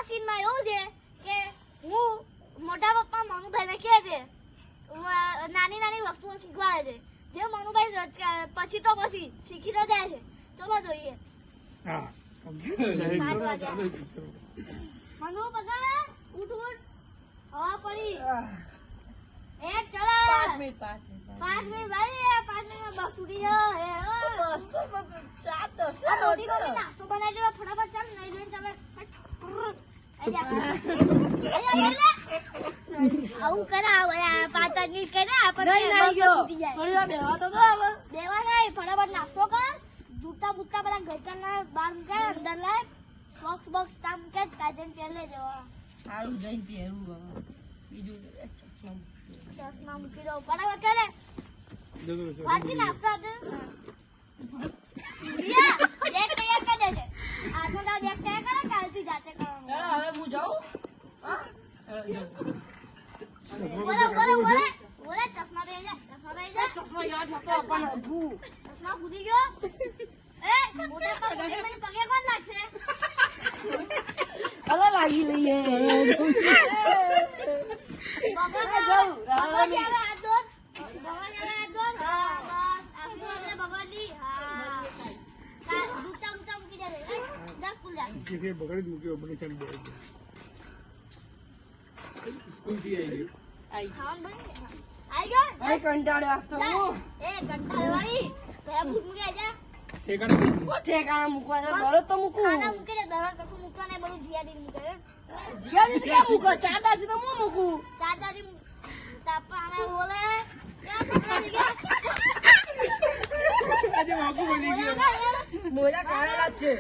સીનમાં એવું છે કે હું મોટા પપ્પા મનુભાઈને કહે છે નાની નાની વસ્તુઓ શીખવાડે છે જે મનુભાઈ પછી તો પછી શીખી તો જાય છે. ચલો જોઈએ. હા મનુ પકડ ઉઠ હવા પડી એ ચલો 5 મિનિટ 5 મિનિટ ભાઈ 5 મિનિટ બસ તૂટી જાય બસ તો 4-10 નાસ્તો બનાવી દેવા ફટાફટ ચાલ નહીં જોઈને ચાલે આવું કરા 5 મિનિટ કરે દેવા નહીં ફટાફટ નાસ્તો કર જૂતા બુતા બધા ઘરકારના બહાર મૂકે અંદર લાય બોક્સ તામ કે કાજન તેલ લઈ જવા સારું જઈને પહેરું બીજું ચશ્મા મૂકી દો ફટાફટ કરે વાંચી નાસ્તો આપે બેગ તૈયાર કરી દેજે આજનો દાવ બેગ તૈયાર કરે કાલથી જાતે કરવાનું હવે હું જાઉં હા બોલે ચશ્મા પહેરી જા ચશ્મા યાદ નતો આપણને ચશ્મા ભૂલી ગયો એ મોટા પર મને પગે કોણ લાગશે અલા લાગી લઈએ ભગવાન આવે હાથ દોર હા બસ આશીર્વાદ ભગવાનની હા દૂતા મૂકી દે 10 ફૂલ જા किसी बगड़ मुके बने चल गए स्कूल से आई ખાવાનું બની આવી ગયો ભાઈ કંટાળ્યો આપતો હું એ કંટાળવાળી પેલા ભૂત મૂકી આજા ठेकाना ઠેકાણા મૂકવા દે દરરોજ તો મૂકું ખાના મૂકી દે દરરોજ કશું મૂકવા નહીં બધું જીયાદી મૂકે જીયાજી ક્યાં મૂકો ચાદાજી તો હું મૂકું ચાચાજી તાપા આને બોલે ક્યાં છોકરાની ગયા આજે બાપુ બોલી ગયો મોજા કાઢેલા જ છે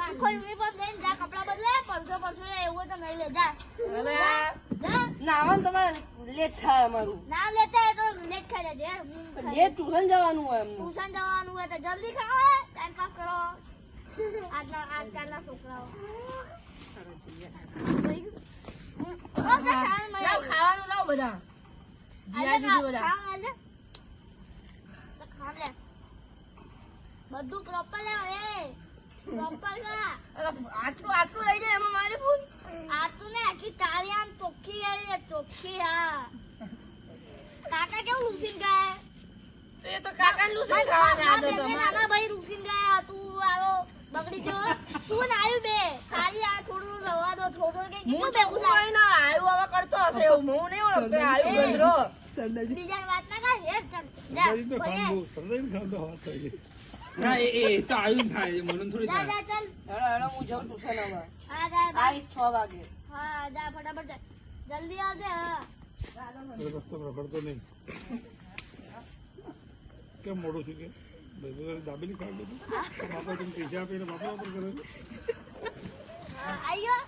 આખો યુનિફોર્મ લઈને જા કપડા બદલે પરસો એવું તો નહીં લે જા અલે જા નાવાનું તમારે લેટ થાય અમારું નામ લેતા હોય તો લેટ ખાઈ લેજે લેટ ટ્યુશન જવાનું હોય એમનું ટ્યુશન જવાનું હોય તો જલ્દી ખાઓ ટાઈમ પાસ કરો આજકાલના છોકરાઓ લાવ ખાવાનું લાવ બધા જીયાજી બધા બધું પ્રોપર લેવા એ પ્રોપર ખા આટલું લઈ જાય એમાં મારી ભૂલ આટલું ને આખી તાળી આમ ચોખ્ખી આવી ચોખ્ખી હા કાકા કેવું લૂસીન ગયા તો એ તો કાકા લુસી ખાવાની આદત અમારે નાના ભાઈ લૂસીન ગયા તું આવો બગડી ગયો તું ને આવ્યું બે ખાલી આ થોડું રવા દો થોડું કે હું તો કોઈ ના આયુ આવા કરતો હશે એવું હું નહીં ઓળખતો આયુ ગંદરો બીજાની વાત ના કર હેડ ચાલ જા तो ભલે. खान सरदार खान तो हाथ है ना ए तो आयु था म्हणून थोड़ी જા જા ચાલ હેડો હેડો હું જાઉં ટ્યુશન હવે હા જા જા. આવીશ 6 વાગે હા જા ફટાફટ જા જલ્દી આવજે હા रस्ता रबड़ तो नहीं क्या मोड़ो छे के दाबेली खा ली बापा तुम पीछे पे बापा पर करे આવી ગયો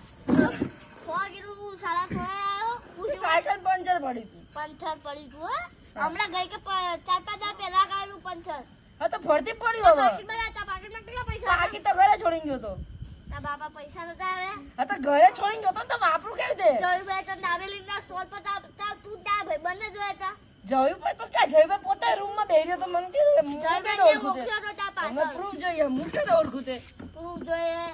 સો કીધું તું 6:30 આવ્યો સાયકલ પંચર પડી હતી પંચર પડી તું હે હમણાં ગઈ કે 4-5 દાડા પહેલા કાયું પંચર હા તો ફરતી પડ્યું હવે પાકીટ બનાવતા પાકીટમાં કેટલા પૈસા બાકી તો ઘરે છોડીને ગયો તો તા બાપા પૈસા નતા આવ્યા હા તો ઘરે છોડીને ગયો તો વાપરું કેવી દે જયભાઈ તો નાવેલીના સ્ટોલ પર તા તું તા ભાઈ બંને જોયા તા જયું ભાઈ તો ક્યાં જયું ભાઈ પોતે રૂમ માં બેહી રહ્યો તો મને કે જયભાઈ મોકલ્યો તો તા અમે પાછળ પ્રૂફ જોઈએ હું કે ઓળખું તે તું જોઈએ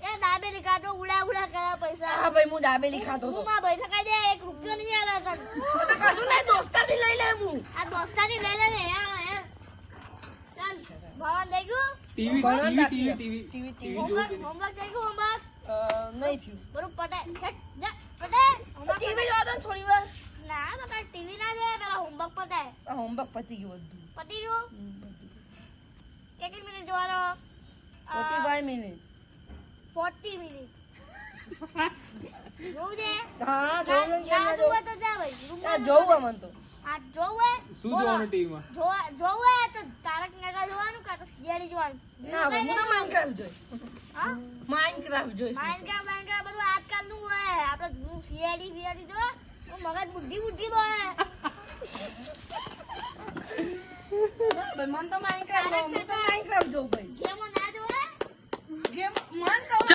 એ દાબેલી કાઢો ઉડા કર્યા પૈસા હા ભાઈ હું દાબેલી ખાતો તું તો માં ભાઈ થકાઈ દે 1 રૂપિયો નહીં આલા તને તો કશું નહીં દોસ્તાથી લઈ લે હું આ દોસ્તાની લઈ લે ને ચાલ ભવન થઈ ગયું टीवी ટીવી હોમવર્ક થઈ ગયું હોમવર્ક નહીં થયું બરું પટાય હેટ જા પટાય હોમવર્ક ટીવી જોવા દો થોડી વાર ના બકા ટીવી ના જોવે પેલા હોમવર્ક પટાય આ હોમવર્ક પતી ગયું બધું પતી ગયું કેટલી મિનિટ જોવાનો 45 મિનિટ 40 મિનિટ જોવું છે હા જોવું કેમ ના જોવું જોવું તો જા ભાઈ આ જોવું મન તો આ જોવું શું જોવાનું ટીવી માં જોવું તો તારક મહેતા જોવાનું કાં તો સીઆઈડી જોવાનું ના ભાઈ હું તો માઇનક્રાફ્ટ જોઈશ હા માઇનક્રાફ્ટ જોઈશ માઇનક્રાફ્ટ બધું આજકાલનું હોય આપણે જૂનું સીઆઈડી જો તો મગજ બુદ્ધિ હોય ભાઈ મન તો માઇનક્રાફ્ટ જોઉં ભાઈ ગેમો ના જોવે ગેમ મન તો